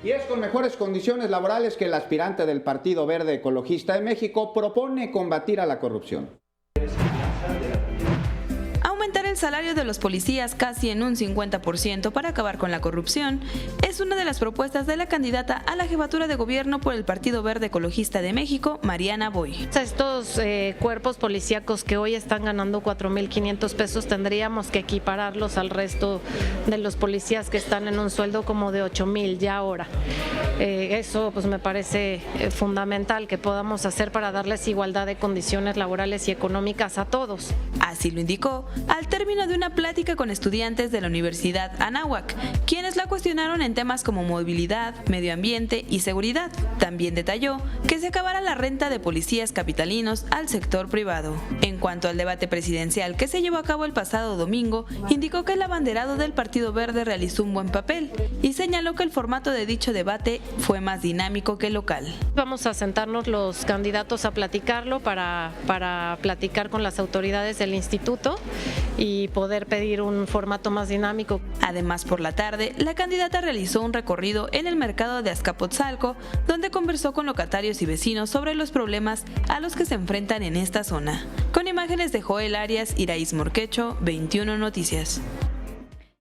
Y es con mejores condiciones laborales que el aspirante del Partido Verde Ecologista de México propone combatir a la corrupción. Aumentar el salario de los policías casi en un 50% para acabar con la corrupción es una de las propuestas de la candidata a la jefatura de gobierno por el Partido Verde Ecologista de México, Mariana Boy. Estos cuerpos policíacos que hoy están ganando 4,500 pesos tendríamos que equipararlos al resto de los policías que están en un sueldo como de 8,000 ya ahora. Eso pues me parece fundamental que podamos hacer para darles igualdad de condiciones laborales y económicas a todos. Así lo indicó al término de una plática con estudiantes de la Universidad Anáhuac, quienes la cuestionaron en temas como movilidad, medio ambiente y seguridad. También detalló que se acabará la renta de policías capitalinos al sector privado. En cuanto al debate presidencial que se llevó a cabo el pasado domingo, indicó que el abanderado del Partido Verde realizó un buen papel y señaló que el formato de dicho debate fue más dinámico que local. Vamos a sentarnos los candidatos a platicarlo para platicar con las autoridades del instituto y poder pedir un formato más dinámico. Además, por la tarde, la candidata realizó un recorrido en el mercado de Azcapotzalco, donde conversó con locatarios y vecinos sobre los problemas a los que se enfrentan en esta zona. Con imágenes de Joel Arias, Iraíz Morquecho, 21 Noticias.